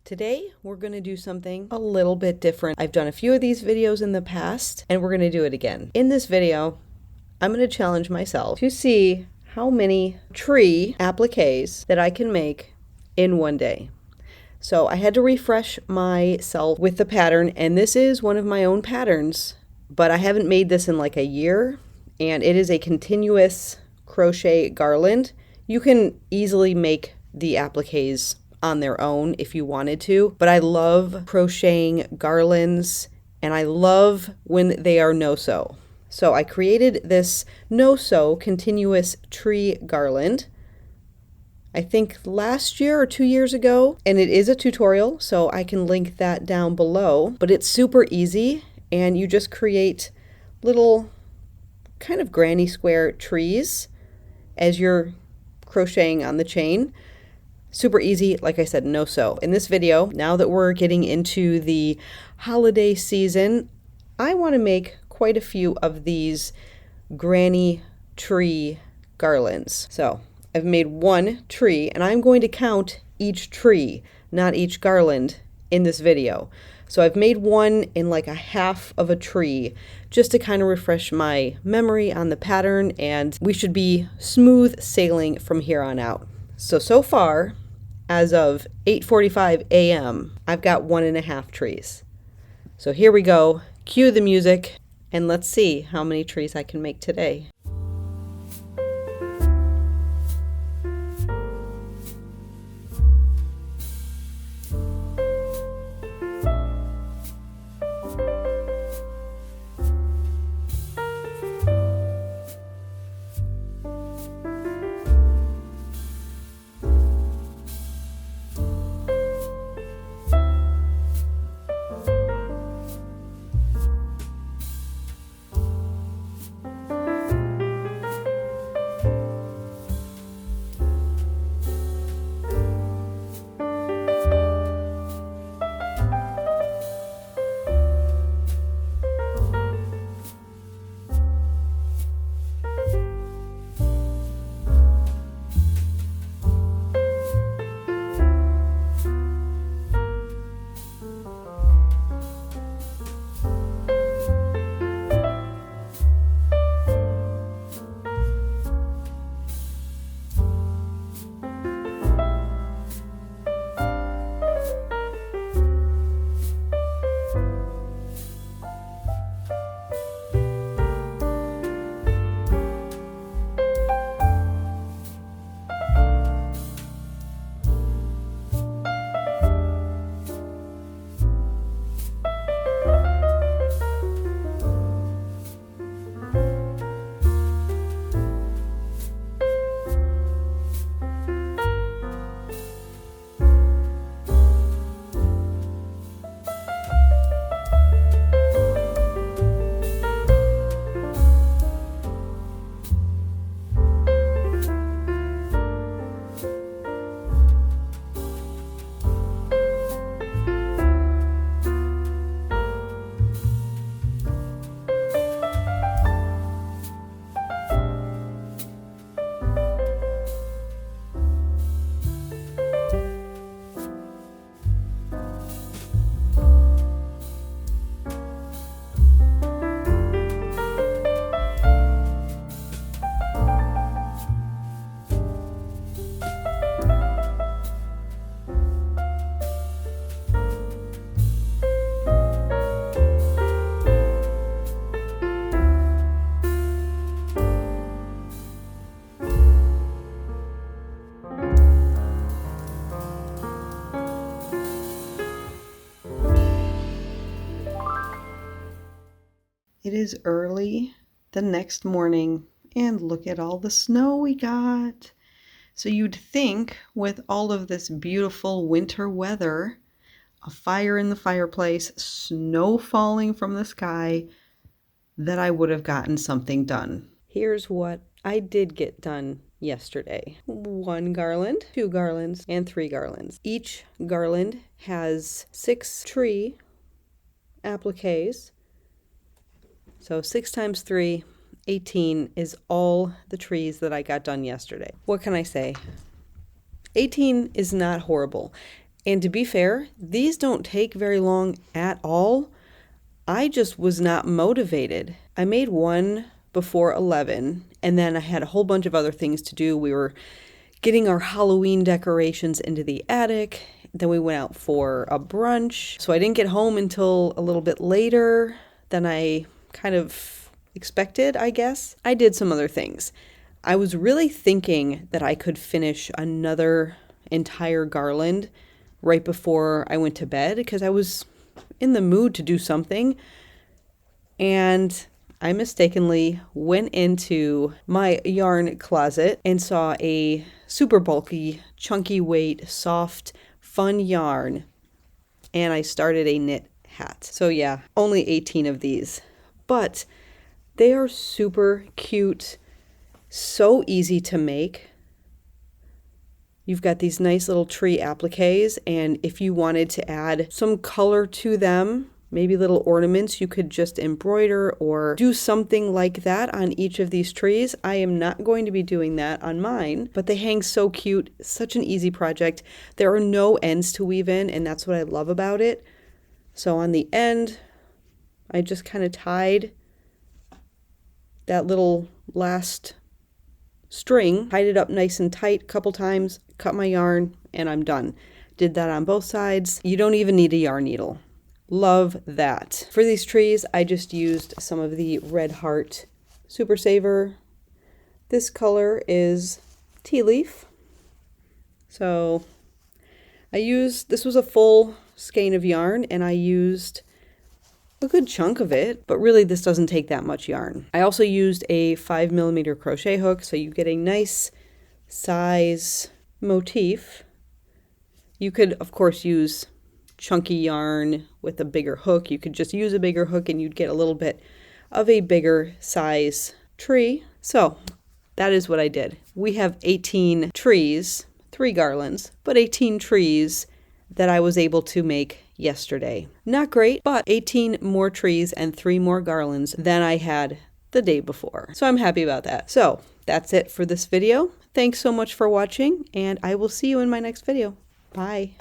Today, we're going to do something a little bit different. I've done a few of these videos in the past, and we're going to do it again. In this video, I'm going to challenge myself to see how many tree appliques that I can make in one day. So I had to refresh myself with the pattern, and this is one of my own patterns, but I haven't made this in like a year, and it is a continuous crochet garland. You can easily make the appliques on their own if you wanted to, but I love crocheting garlands and I love when they are no-sew. So I created this no-sew continuous tree garland, I think last year or 2 years ago, and it is a tutorial, so I can link that down below, but it's super easy and you just create little kind of granny square trees as you're crocheting on the chain. Super easy, like I said, no sew. In this video, now that we're getting into the holiday season, I want to make quite a few of these granny tree garlands. So I've made one tree, and I'm going to count each tree, not each garland, in this video. So I've made one in like a half of a tree, just to kind of refresh my memory on the pattern, and we should be smooth sailing from here on out. So far, as of 8:45 a.m., I've got 1.5 trees. So here we go, cue the music, and let's see how many trees I can make today. It is early the next morning, and look at all the snow we got. So you'd think with all of this beautiful winter weather, a fire in the fireplace, snow falling from the sky, that I would have gotten something done. Here's what I did get done yesterday. 1 garland, 2 garlands, and 3 garlands. Each garland has 6 tree appliques. So 6 times 3, 18 is all the trees that I got done yesterday. What can I say? 18 is not horrible. And to be fair, these don't take very long at all. I just was not motivated. I made one before 11, and then I had a whole bunch of other things to do. We were getting our Halloween decorations into the attic. Then we went out for a brunch. So I didn't get home until a little bit later than I kind of expected, I guess. I did some other things. I was really thinking that I could finish another entire garland right before I went to bed because I was in the mood to do something. And I mistakenly went into my yarn closet and saw a super bulky, chunky weight, soft, fun yarn. And I started a knit hat. So yeah, only 18 of these. But they are super cute, so easy to make. You've got these nice little tree appliques, and if you wanted to add some color to them, maybe little ornaments, you could just embroider or do something like that on each of these trees. I am not going to be doing that on mine, but they hang so cute. Such an easy project. There are no ends to weave in, and that's what I love about it. So on the end, I just kind of tied that little last string, tied it up nice and tight a couple times, cut my yarn, and I'm done. Did that on both sides. You don't even need a yarn needle. Love that. For these trees, I just used some of the Red Heart Super Saver. This color is Tea Leaf. So this was a full skein of yarn, and I used a good chunk of it, but really this doesn't take that much yarn. I also used a 5mm crochet hook, so you get a nice size motif. You could, of course, use chunky yarn with a bigger hook. You could just use a bigger hook and you'd get a little bit of a bigger size tree. So that is what I did. We have 18 trees, 3 garlands, but 18 trees that I was able to make yesterday. Not great, but 18 more trees and 3 more garlands than I had the day before. So I'm happy about that. So that's it for this video. Thanks so much for watching, and I will see you in my next video. Bye.